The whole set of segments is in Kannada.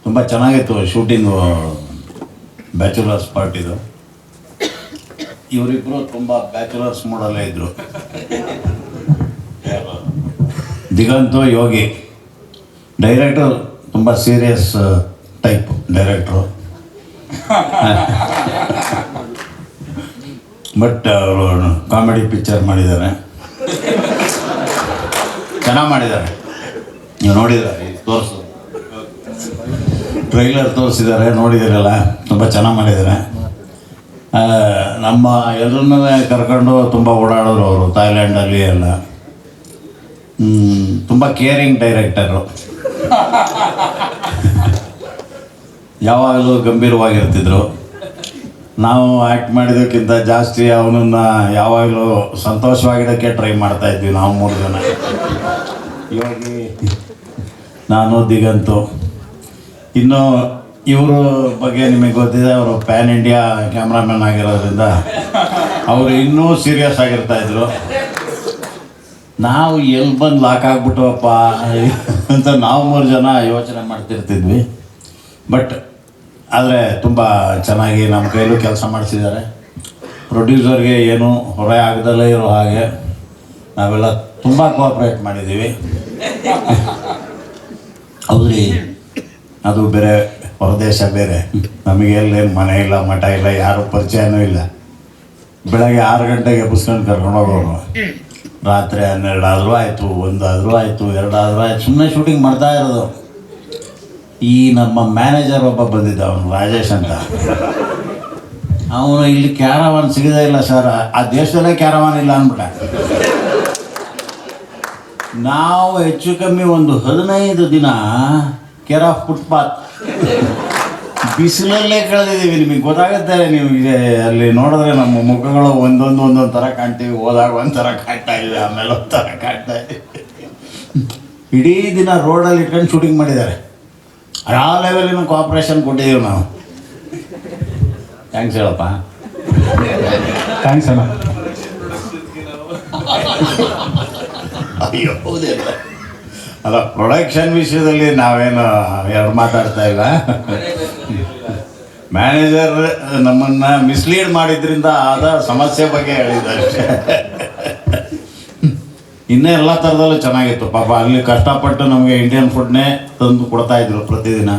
ತುಂಬ ಚೆನ್ನಾಗಿತ್ತು ಶೂಟಿಂಗು, ಬ್ಯಾಚುಲರ್ಸ್ ಪಾರ್ಟಿದು. ಇವರಿಬ್ಬರು ತುಂಬ ಬ್ಯಾಚುಲರ್ಸ್ ಮೂಡಲ್ಲೇ ಇದ್ದರು. ದಿಗಂತು, ಯೋಗಿ. ಡೈರೆಕ್ಟರ್ ತುಂಬ ಸೀರಿಯಸ್ ಟೈಪ್ ಡೈರೆಕ್ಟ್ರು. ಬಟ್ ಅವರು ಕಾಮಿಡಿ ಪಿಕ್ಚರ್ ಮಾಡಿದ್ದಾರೆ, ಚೆನ್ನಾಗಿ ಮಾಡಿದ್ದಾರೆ. ನೀವು ನೋಡಿದ್ದಾರೆ, ತೋರಿಸು, ಟ್ರೈಲರ್ ತೋರಿಸಿದ್ದಾರೆ, ನೋಡಿದ್ದೀರಲ್ಲ, ತುಂಬ ಚೆನ್ನಾಗಿ ಮಾಡಿದ್ದಾರೆ. ನಮ್ಮ ಎಲ್ಲರನ್ನೂ ಕರ್ಕೊಂಡು ತುಂಬ ಓಡಾಡೋರು ಅವರು ಥಾಯ್ಲ್ಯಾಂಡಲ್ಲಿ ಎಲ್ಲ. ತುಂಬ ಕೇರಿಂಗ್ ಡೈರೆಕ್ಟರು, ಯಾವಾಗಲೂ ಗಂಭೀರವಾಗಿರ್ತಿದ್ರು. ನಾವು ಆ್ಯಕ್ಟ್ ಮಾಡಿದ್ದಕ್ಕಿಂತ ಜಾಸ್ತಿ ಅವನನ್ನು ಯಾವಾಗಲೂ ಸಂತೋಷವಾಗಿರೋಕ್ಕೆ ಟ್ರೈ ಮಾಡ್ತಾಯಿದ್ವಿ ನಾವು 3 ಜನ. ಯೋಗಿ, ನಾನು, ದಿಗಂತು. ಇನ್ನು ಇವರು ಬಗ್ಗೆ ನಿಮಗೆ ಗೊತ್ತಿದೆ, ಅವರು ಪ್ಯಾನ್ ಇಂಡಿಯಾ ಕ್ಯಾಮ್ರಾಮನ್ ಆಗಿರೋದ್ರಿಂದ ಅವರು ಇನ್ನೂ ಸೀರಿಯಸ್ ಆಗಿರ್ತಾಯಿದ್ರು. ನಾವು ಎಲ್ಲಿ ಬಂದು ಲಾಕ್ ಆಗ್ಬಿಟ್ಟವಪ್ಪ ಅಂತ ನಾವು 3 ಜನ ಯೋಚನೆ ಮಾಡ್ತಿರ್ತಿದ್ವಿ. ಬಟ್ ಆದರೆ ತುಂಬ ಚೆನ್ನಾಗಿ ನಮ್ಮ ಕೈಲೂ ಕೆಲಸ ಮಾಡಿಸಿದ್ದಾರೆ. ಪ್ರೊಡ್ಯೂಸರ್ಗೆ ಏನು ಹೊರೆ ಆಗದಲ್ಲೇ ಇರೋ ಹಾಗೆ ನಾವೆಲ್ಲ ತುಂಬ ಕೋಆಪ್ರೇಟ್ ಮಾಡಿದ್ದೀವಿ. ಹೌದ್ರಿ, ಅದು ಬೇರೆ, ಹೊರದೇಶ ಬೇರೆ. ನಮಗೆ ಎಲ್ಲೇನು ಮನೆ ಇಲ್ಲ, ಮಠ ಇಲ್ಲ, ಯಾರು ಪರಿಚಯನೂ ಇಲ್ಲ. ಬೆಳಗ್ಗೆ 6 ಗಂಟೆಗೆ ಎಬ್ಬಿಸ್ಕೊಂಡು ಕರ್ಕೊಂಡು ಹೋಗೋರು. ರಾತ್ರಿ 12 ಆದರೂ ಆಯಿತು, 1 ಆದರೂ ಆಯಿತು, 2 ಆದರೂ ಆಯಿತು, ಸುಮ್ಮನೆ ಶೂಟಿಂಗ್ ಮಾಡ್ತಾ ಇರೋದು. ಈ ನಮ್ಮ ಮ್ಯಾನೇಜರ್ ಒಬ್ಬ ಬಂದಿದ್ದ, ಅವನು ರಾಜೇಶ್ ಅಂತ. ಅವನು ಇಲ್ಲಿ ಕ್ಯಾರವಾನ್ ಸಿಗೋದೇ ಇಲ್ಲ ಸರ್, ಆ ದೇಶದಲ್ಲೇ ಕ್ಯಾರವಾನ್ ಇಲ್ಲ ಅಂದ್ಬಿಟ್ಟ. ನಾವು ಹೆಚ್ಚು ಕಮ್ಮಿ ಒಂದು 15 ದಿನ ಕೇರ್ ಆಫ್ ಫುಟ್ಪಾತ್ ಬಿಸಿಲಲ್ಲೇ ಕಳೆದಿದ್ದೀವಿ. ನಿಮಗೆ ಗೊತ್ತಾಗುತ್ತೆ, ನೀವು ಅಲ್ಲಿ ನೋಡಿದ್ರೆ ನಮ್ಮ ಮುಖಗಳು ಒಂದೊಂದು ಥರ ಕಾಣ್ತೀವಿ. ಹೋದಾಗ ಒಂಥರ ಕಾಣ್ತಾ ಇದ್ದೀವಿ, ಆಮೇಲೆ ಒಂಥರ ಕಾಣ್ತಾ ಇದ್ದೀವಿ. ಇಡೀ ದಿನ ರೋಡಲ್ಲಿ ಇಟ್ಕೊಂಡು ಶೂಟಿಂಗ್ ಮಾಡಿದ್ದಾರೆ. ಆ ಲೆವೆಲಿನ ಕೋಆಪ್ರೇಷನ್ ಕೊಟ್ಟಿದ್ದೀವಿ ನಾವು. ಥ್ಯಾಂಕ್ಸ್ ಹೇಳಪ್ಪ. ಥ್ಯಾಂಕ್ಸ್ ಅಣ್ಣ. ಅಯ್ಯೋ, ಹೌದೇ ಅಲ್ಲ, ಪ್ರೊಡಕ್ಷನ್ ವಿಷಯದಲ್ಲಿ ನಾವೇನು ಎರಡು ಮಾತಾಡ್ತಾ ಇಲ್ಲ. ಮ್ಯಾನೇಜರ್ ನಮ್ಮನ್ನು ಮಿಸ್ಲೀಡ್ ಮಾಡಿದ್ರಿಂದ ಆದ ಸಮಸ್ಯೆ ಬಗ್ಗೆ ಹೇಳಿದ್ದಾರೆ. ಇನ್ನೂ ಎಲ್ಲ ಥರದಲ್ಲೂ ಚೆನ್ನಾಗಿತ್ತು. ಪಾಪ ಅಲ್ಲಿ ಕಷ್ಟಪಟ್ಟು ನಮಗೆ ಇಂಡಿಯನ್ ಫುಡ್ನೇ ತಂದು ಕೊಡ್ತಾಯಿದ್ರು ಪ್ರತಿದಿನ.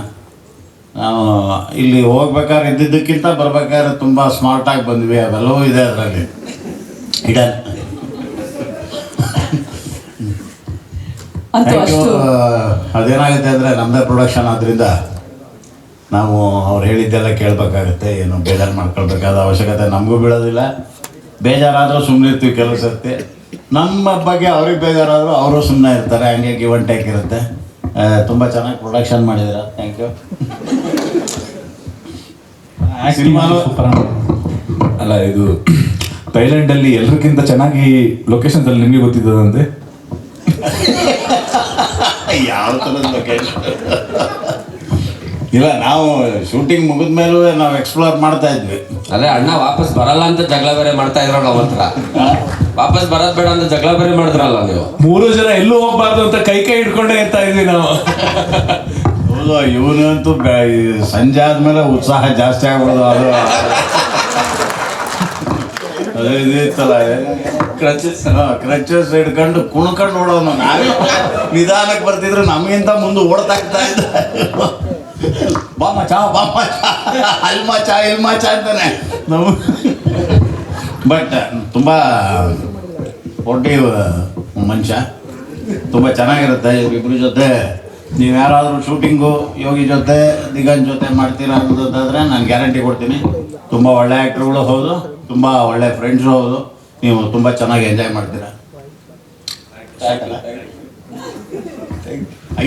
ನಾವು ಇಲ್ಲಿ ಹೋಗ್ಬೇಕಾದ್ರೆ ಇದ್ದಿದ್ದಕ್ಕಿಂತ ಬರ್ಬೇಕಾದ್ರೆ ತುಂಬ ಸ್ಮಾರ್ಟಾಗಿ ಬಂದ್ವಿ. ಅದೆಲ್ಲವೂ ಇದೆ ಅದರಲ್ಲಿ ಇಡನ್. ಅದೇನಾಗುತ್ತೆ ಅಂದರೆ ನಮ್ಮದೇ ಪ್ರೊಡಕ್ಷನ್ ಆದ್ದರಿಂದ ನಾವು ಅವ್ರು ಹೇಳಿದ್ದೆಲ್ಲ ಕೇಳಬೇಕಾಗುತ್ತೆ. ಏನು ಬೇಜಾರು ಮಾಡ್ಕೊಳ್ಬೇಕಾದ ಅವಶ್ಯಕತೆ ನಮಗೂ ಬೀಳೋದಿಲ್ಲ. ಬೇಜಾರಾದರೂ ಸುಮ್ಮನೆ ಇರ್ತೀವಿ ಕೆಲವು ಸರ್ತಿ. ನಮ್ಮ ಬಗ್ಗೆ ಅವ್ರಿಗೆ ಬೇಜಾರಾದರೂ ಅವರು ಸುಮ್ಮನೆ ಇರ್ತಾರೆ. ಹಂಗೆ ಗಿವ್ ಆ್ಯಂಡ್ ಟೇಕ್ ಇರುತ್ತೆ. ತುಂಬ ಚೆನ್ನಾಗಿ ಪ್ರೊಡಕ್ಷನ್ ಮಾಡಿದ್ದೀರಾ, ಥ್ಯಾಂಕ್ ಯು. ಸಿನಿಮಾನು ಅಲ್ಲ, ಇದು ಥೈಲ್ಯಾಂಡಲ್ಲಿ ಎಲ್ಲರಿಗಿಂತ ಚೆನ್ನಾಗಿ ಲೊಕೇಶನ್ಸಲ್ಲಿ ನಿಮಗೆ ಗೊತ್ತಿದ್ದದಂತೆ. ಯಾವ ಥರದ ಲೊಕೇಶನ್ ಇಲ್ಲ, ನಾವು ಶೂಟಿಂಗ್ ಮುಗಿದ ಮೇಲೂ ನಾವು ಎಕ್ಸ್ಪ್ಲೋರ್ ಮಾಡ್ತಾ ಇದ್ವಿ. ಅದೇ ಅಣ್ಣ ವಾಪಸ್ ಬರಲ್ಲ ಅಂತ ಜಗಳ ಬೇರೆ ಮಾಡ್ತಾ ಇದ್ರಲ್ಲ ಅವತ್ರ. ವಾಪಸ್ ಬರೋದ್ ಬೇಡ ಅಂತ ಜಗಳ ಬೇರೆ ಮಾಡಿದ್ರಲ್ಲ ನೀವು. 3 ಜನ ಎಲ್ಲೂ ಹೋಗ್ಬಾರ್ದು ಅಂತ ಕೈ ಹಿಡ್ಕೊಂಡೇ ಇರ್ತಾ ಇದ್ವಿ ನಾವು. ಹೌದು, ಇವನಂತೂ ಸಂಜೆ ಆದ್ಮೇಲೆ ಉತ್ಸಾಹ ಜಾಸ್ತಿ ಆಗ್ಬಿಡೋದು. ಅದು ಅದೇ ಇದಿತ್ತಲ್ಲ, ಕ್ರಚಸ್ ಹಿಡ್ಕೊಂಡು ಕುಣ್ಕೊಂಡು ಓಡೋನು. ನಾವೇ ನಿಧಾನಕ್ಕೆ ಬರ್ತಿದ್ರು, ನಮಗಿಂತ ಮುಂದೆ ಓಡ್ತಾ ಇದ್ದ. ಬಾಮ ಚಾ, ಬಾಮ ಚಾ, ಅಲ್ಮಾ ಚಾ, ಇಲ್ಮಾ ಚಾ ಅಂತಾನೆ ನಾವು. ಬಟ್ ತುಂಬ ಸ್ಪೋರ್ಟಿವ್ ಮನುಷ್ಯ, ತುಂಬ ಚೆನ್ನಾಗಿರುತ್ತೆ. ಇವ್ರಿಬ್ರ ಜೊತೆ ನೀವು ಯಾರಾದರೂ ಶೂಟಿಂಗು ಯೋಗಿ ಜೊತೆ ದಿಗಂತ್ ಜೊತೆ ಮಾಡ್ತೀರಾ ಅನ್ನೋದಾದರೆ ನಾನು ಗ್ಯಾರಂಟಿ ಕೊಡ್ತೀನಿ. ತುಂಬ ಒಳ್ಳೆ ಆ್ಯಕ್ಟ್ರುಗಳು ಹೌದು, ತುಂಬ ಒಳ್ಳೆ ಫ್ರೆಂಡ್ಸು ಹೌದು. ನೀವು ತುಂಬ ಚೆನ್ನಾಗಿ ಎಂಜಾಯ್ ಮಾಡ್ತೀರಾ.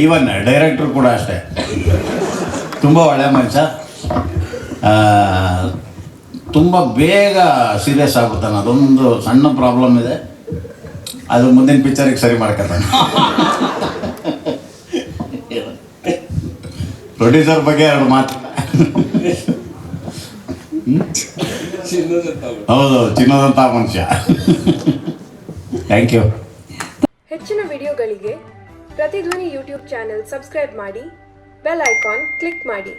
ಈವನ್ ಡೈರೆಕ್ಟ್ರು ಕೂಡ ಅಷ್ಟೇ, ತುಂಬ ಒಳ್ಳೆ ಮನುಷ್ಯ. ತುಂಬ ಬೇಗ ಸೀರಿಯಸ್ ಆಗ್ಬಿಡ್ತಾನೆ. ಅದೊಂದು ಸಣ್ಣ ಪ್ರಾಬ್ಲಮ್ ಇದೆ, ಅದು ಮುಂದಿನ ಪಿಕ್ಚರಿಗೆ ಸರಿ ಮಾಡ್ಕೊತಾನೆ. ಪ್ರೊಡ್ಯೂಸರ್ ಬಗ್ಗೆ 2 ಮಾತು. ಹೌದು, ಚಿನ್ನದಂಥ ಮನುಷ್ಯ. Thank you. ಹೆಚ್ಚಿನ ವಿಡಿಯೋಗಳಿಗೆ ಪ್ರತಿಧ್ವನಿ ಯೂಟ್ಯೂಬ್ ಚಾನೆಲ್ ಸಬ್ಸ್ಕ್ರೈಬ್ ಮಾಡಿ, ಬೆಲ್ ಐಕಾನ್ ಕ್ಲಿಕ್ ಮಾಡಿ.